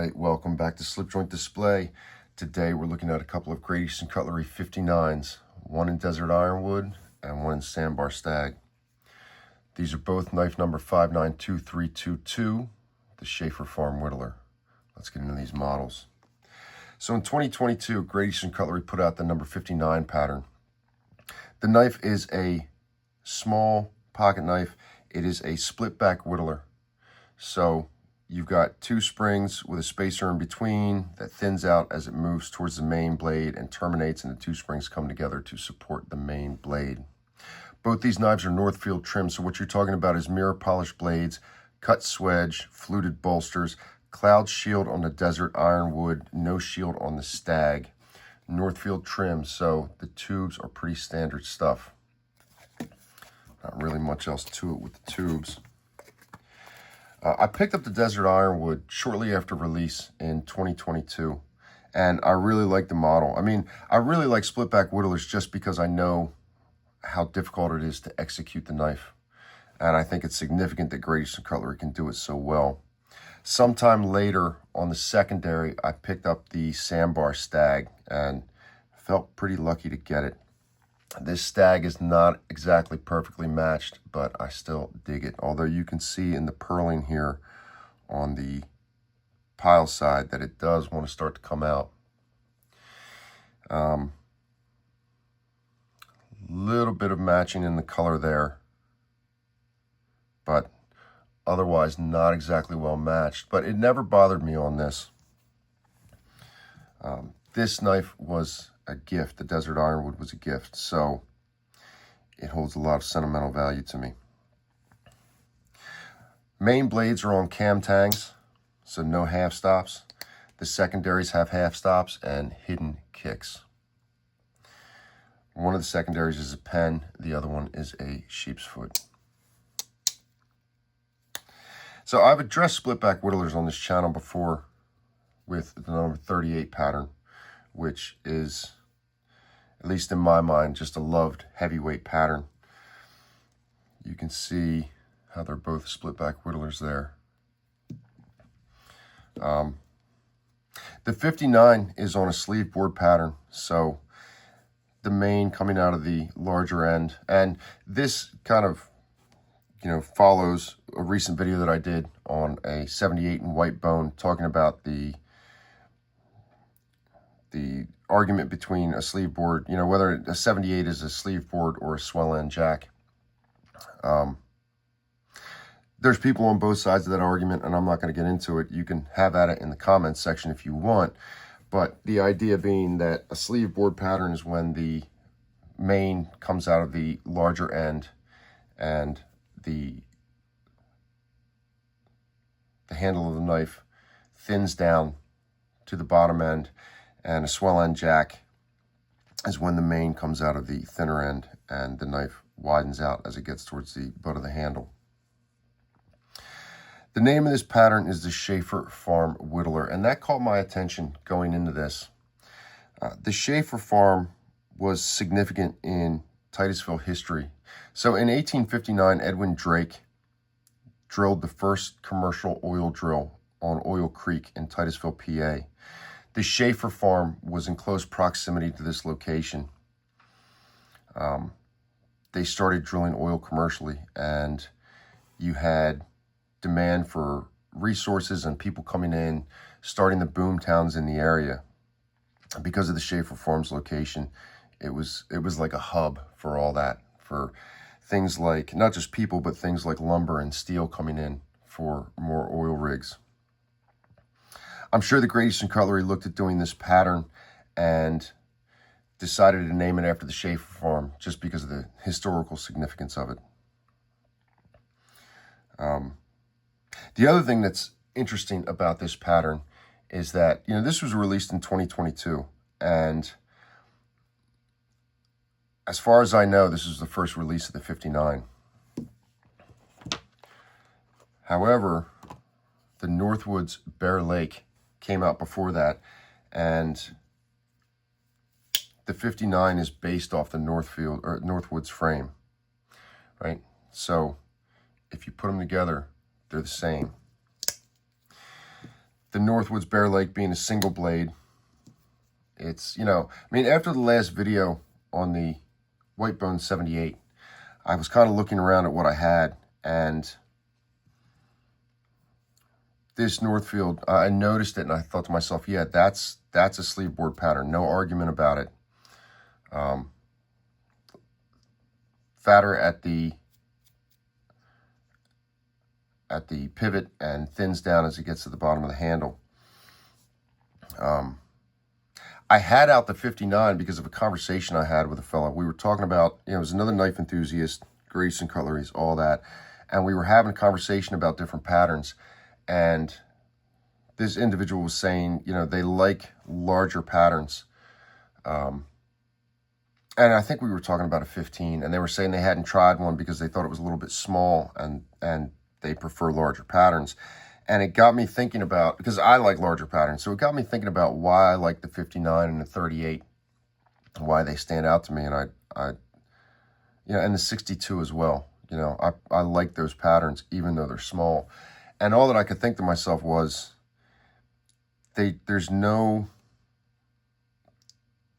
right, welcome back to Slip Joint Display. Today we're looking at a couple of Great Eastern Cutlery 59s, one in Desert Ironwood and one in Sandbar Stag. These are both knife number 592322, the Shaffer Farm Whittler. Let's get into these models. So in 2022, Great Eastern Cutlery put out the number 59 pattern. The knife is a small pocket knife. It is a split back whittler. So you've got two springs with a spacer in between that thins out as it moves towards the main blade and terminates, and the two springs come together to support the main blade. Both these knives are Northfield trim, so what you're talking about is mirror polished blades, cut swedge, fluted bolsters, cloud shield on the Desert Ironwood, no shield on the Stag. Northfield trim, so the tubes are pretty standard stuff. Not really much else to it with the tubes. I picked up the Desert Ironwood shortly after release in 2022, and I really like the model. I mean, I really like split back whittlers just because I know how difficult it is to execute the knife, and I think it's significant that Great Eastern Cutlery can do it so well. Sometime later on the secondary, I picked up the Sandbar Stag and felt pretty lucky to get it. This Stag is not exactly perfectly matched, but I still dig it. Although you can see in the purling here on the pile side that it does want to start to come out. Little bit of matching in the color there, but otherwise not exactly well matched. But it never bothered me on this. This knife was a gift. The Desert Ironwood was a gift, so it holds a lot of sentimental value to me. Main blades are on cam tangs, so no half stops. The secondaries have half stops and hidden kicks. One of the secondaries is a pen, the other one is a sheep's foot. So I've addressed split back whittlers on this channel before with the number 38 pattern, which is, at least in my mind, just a loved heavyweight pattern. You can see how they're both split back whittlers there. The 59 is on a sleeve board pattern, so the main coming out of the larger end, and this kind of, follows a recent video that I did on a 78 in white bone, talking about the argument between a sleeve board, whether a 78 is a sleeve board or a swell end jack. There's people on both sides of that argument, and I'm not going to get into it. You can have at it in the comments section if you want. But the idea being that a sleeve board pattern is when the main comes out of the larger end and the handle of the knife thins down to the bottom end, and a swell end jack is when the main comes out of the thinner end and the knife widens out as it gets towards the butt of the handle. The name of this pattern is the Shaffer Farm Whittler, and that caught my attention going into this. The Shaffer Farm was significant in Titusville history. So in 1859, Edwin Drake drilled the first commercial oil drill on Oil Creek in Titusville, PA. The Shaffer Farm was in close proximity to this location. They started drilling oil commercially, and you had demand for resources and people coming in, starting the boom towns in the area. Because of the Shaffer Farm's location, it was like a hub for all that, for things like, not just people, but things like lumber and steel coming in for more oil rigs. I'm sure the Great Eastern Cutlery looked at doing this pattern and decided to name it after the Shaffer Farm just because of the historical significance of it. The other thing that's interesting about this pattern is that, this was released in 2022, and as far as I know, this is the first release of the 59. However, the Northwoods Bear Lake came out before that, and the 59 is based off the Northwoods frame, right? So if you put them together, they're the same. the Northwoods Bear Lake being a single blade, it's, you know, I mean, after the last video on the Whitebone 78, I was kind of looking around at what I had, and this Northfield, I noticed it and I thought to myself, yeah, that's a sleeve board pattern. No argument about it. Fatter at the pivot and thins down as it gets to the bottom of the handle. I had out the 59 because of a conversation I had with a fellow. We were talking about, you know, it was another knife enthusiast, Great Eastern Cutleries, all that. And we were having a conversation about different patterns. And this individual was saying, you know, they like larger patterns. And I think we were talking about a 15, and they were saying they hadn't tried one because they thought it was a little bit small, and they prefer larger patterns. And it got me thinking about, because I like larger patterns, so it got me thinking about why I like the 59 and the 38, and why they stand out to me. And I you know, and the 62 as well. You know, I like those patterns, even though they're small. And all that I could think to myself was, there's no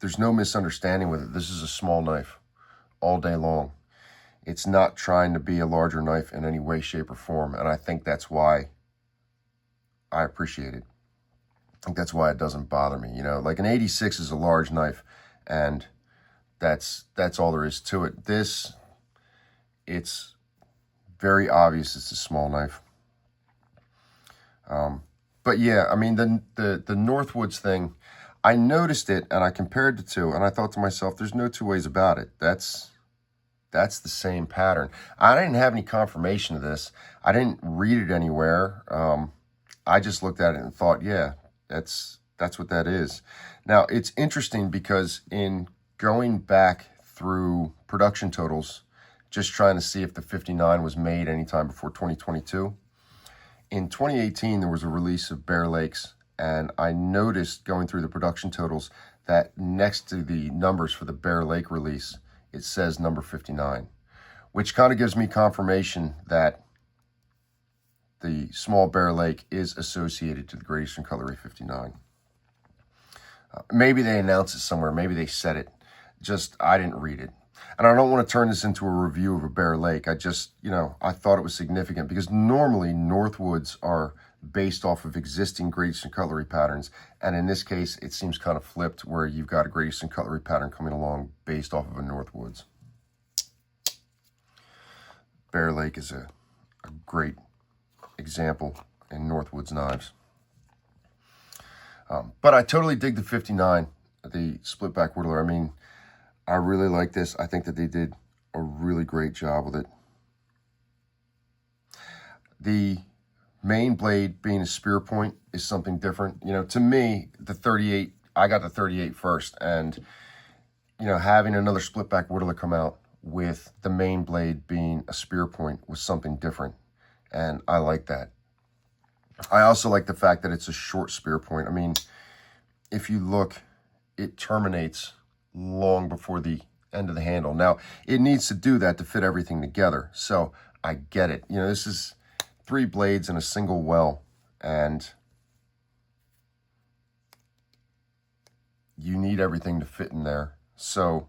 misunderstanding with it. This is a small knife all day long. It's not trying to be a larger knife in any way, shape, or form. And I think that's why I appreciate it. I think that's why it doesn't bother me. You know, like an 86 is a large knife, and that's all there is to it. This, it's very obvious it's a small knife. But yeah, I mean, the Northwoods thing, I noticed it and I compared the two, and I thought to myself, there's no two ways about it. That's the same pattern. I didn't have any confirmation of this. I didn't read it anywhere. I just looked at it and thought, yeah, that's what that is. Now, it's interesting because in going back through production totals, just trying to see if the 59 was made anytime before 2022, in 2018, there was a release of Bear Lakes, and I noticed going through the production totals that next to the numbers for the Bear Lake release, it says number 59, which kind of gives me confirmation that the small Bear Lake is associated to the Great Eastern Cutlery 59. Maybe they announced it somewhere. Maybe they said it. Just, I didn't read it. And I don't want to turn this into a review of a Bear Lake. I just, you know, I thought it was significant because normally Northwoods are based off of existing Great Eastern Cutlery patterns. And in this case, it seems kind of flipped where you've got a Great Eastern Cutlery pattern coming along based off of a Northwoods. Bear Lake is a great example in Northwoods knives. But I totally dig the 59, the split back Whittler. I mean, I really like this. I think that they did a really great job with it. The main blade being a spear point is something different. You know, to me, the 38, I got the 38 first. And, you know, having another split back Whittler come out with the main blade being a spear point was something different. And I like that. I also like the fact that it's a short spear point. I mean, if you look, it terminates long before the end of the handle. Now, it needs to do that to fit everything together. So I get it. You know, this is 3 blades in a single well, and you need everything to fit in there. So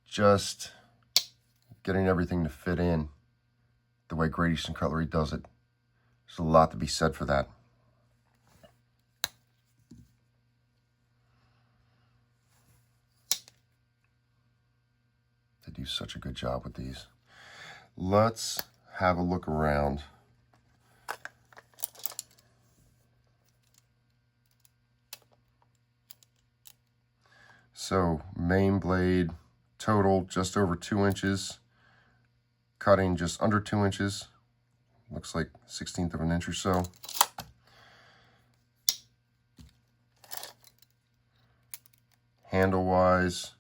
just getting everything to fit in the way Great Eastern Cutlery does it, there's a lot to be said for that. They do such a good job with these. Let's have a look around. So main blade total just over 2 inches, cutting just under 2 inches, looks like 1/16 of an inch or so. Handle wise,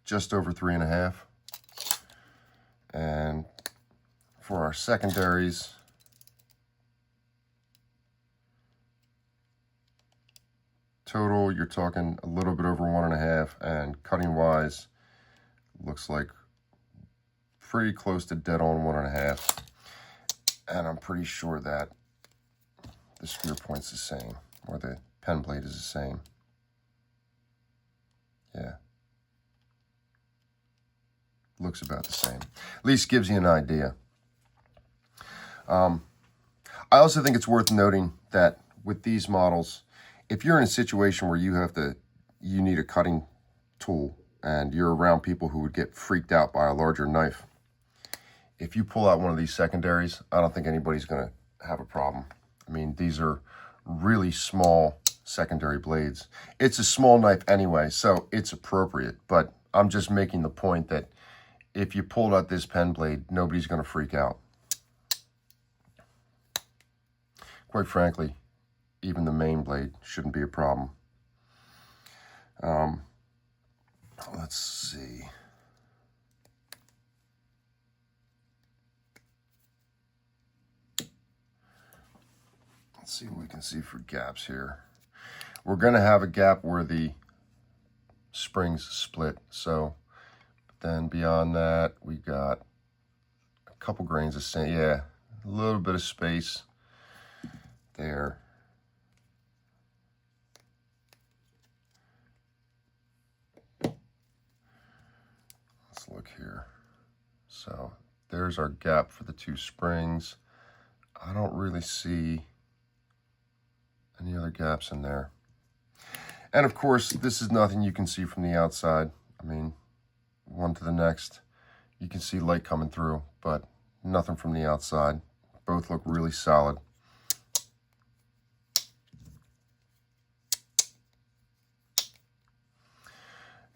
just over 3.5. And for our secondaries, total, you're talking a little bit over 1.5, and cutting wise, looks like pretty close to dead on 1.5. And I'm pretty sure that the spear point's the same, or the pen blade is the same. Yeah. Looks about the same. At least gives you an idea. I also think it's worth noting that with these models, if you're in a situation where you need a cutting tool and you're around people who would get freaked out by a larger knife, if you pull out one of these secondaries, I don't think anybody's going to have a problem. I mean, these are really small secondary blades. It's a small knife anyway, so it's appropriate, but I'm just making the point that if you pulled out this pen blade, nobody's going to freak out. Quite frankly, even the main blade shouldn't be a problem. Let's see. Let's see what we can see for gaps here. We're going to have a gap where the springs split. So then beyond that, we got a couple grains of sand. Yeah, a little bit of space there. Let's look here. So there's our gap for the two springs. I don't really see any other gaps in there. And of course, this is nothing you can see from the outside. I mean, one to the next, you can see light coming through, but nothing from the outside. Both look really solid.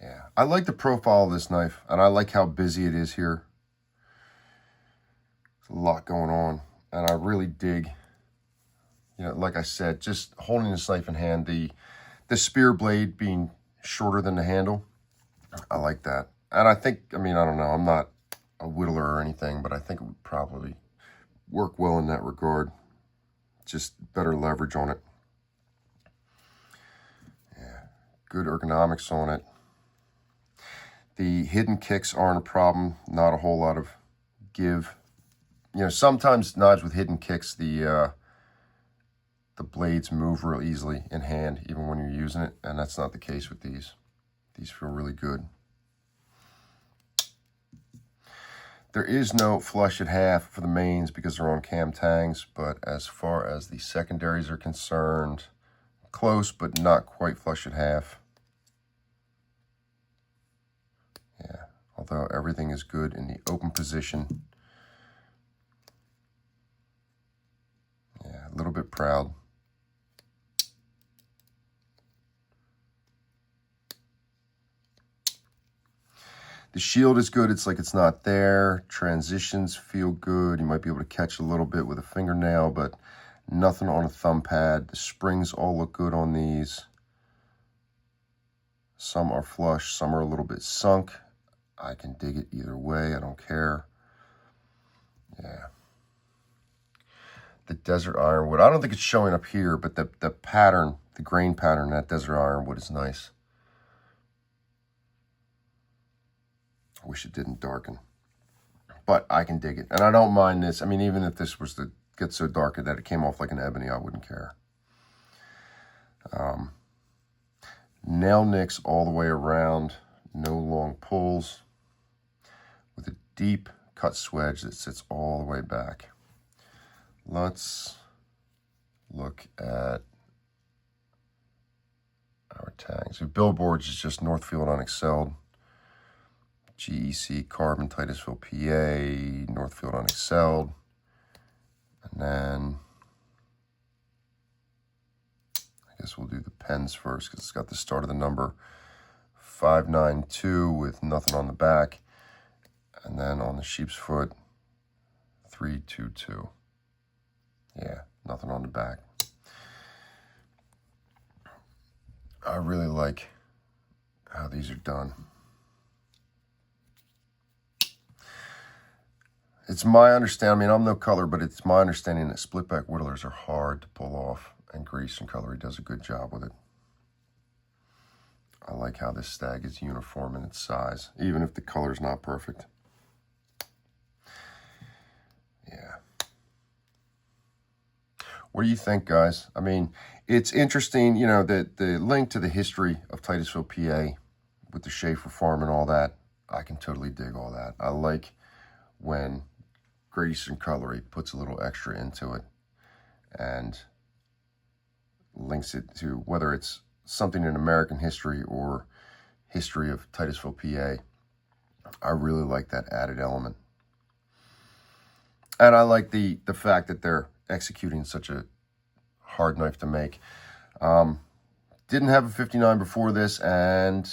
Yeah, I like the profile of this knife, and I like how busy it is here. There's a lot going on, and I really dig, like I said, just holding this knife in hand, the spear blade being shorter than the handle. I like that. And I think, I don't know, I'm not a whittler or anything, but I think it would probably work well in that regard. Just better leverage on it. Yeah, good ergonomics on it. The hidden kicks aren't a problem, not a whole lot of give. Sometimes knives with hidden kicks, the blades move real easily in hand, even when you're using it, and that's not the case with these. These feel really good. There is no flush at half for the mains because they're on cam tangs, but as far as the secondaries are concerned, close but not quite flush at half. Yeah, although everything is good in the open position. Yeah, a little bit proud. The shield is good. It's like it's not there. Transitions feel good. You might be able to catch a little bit with a fingernail, but nothing on a thumb pad. The springs all look good on these. Some are flush. Some are a little bit sunk. I can dig it either way. I don't care. Yeah. The desert ironwood. I don't think it's showing up here, but the pattern, the grain pattern, that desert ironwood is nice. I wish it didn't darken, but I can dig it. And I don't mind this. Even if this was to get so dark that it came off like an ebony, I wouldn't care. Nail nicks all the way around, no long pulls, with a deep cut swedge that sits all the way back. Let's look at our tags. So billboards is just Northfield Unexcelled. GEC Carbon Titusville, PA, Northfield Unexcelled. And then I guess we'll do the pens first because it's got the start of the number 592 with nothing on the back. And then on the sheep's foot, 322. Yeah, nothing on the back. I really like how these are done. It's my understanding, I'm no cutler, but it's my understanding that split back whittlers are hard to pull off, and Great Eastern Cutlery does a good job with it. I like how this stag is uniform in its size, even if the color's not perfect. Yeah. What do you think, guys? I mean, it's interesting, you know, the link to the history of Titusville, PA, with the Shaffer Farm and all that. I can totally dig all that. I like when Great Eastern Cutlery puts a little extra into it and links it to whether it's something in American history or history of Titusville, PA. I really like that added element. And I like the fact that they're executing such a hard knife to make. Didn't have a 59 before this, and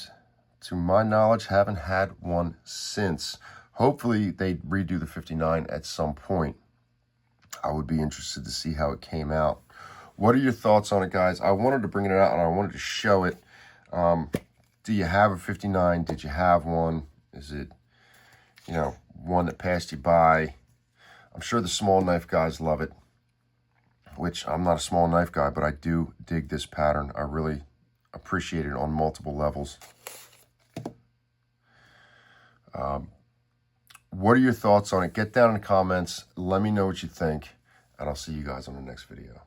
to my knowledge, haven't had one since. Hopefully they redo the 59 at some point. I would be interested to see how it came out. What are your thoughts on it, guys? I wanted to bring it out and I wanted to show it. Do you have a 59? Did you have one? Is it, you know, one that passed you by? I'm sure the small knife guys love it, which I'm not a small knife guy, but I do dig this pattern. I really appreciate it on multiple levels. What are your thoughts on it? Get down in the comments. Let me know what you think, and I'll see you guys on the next video.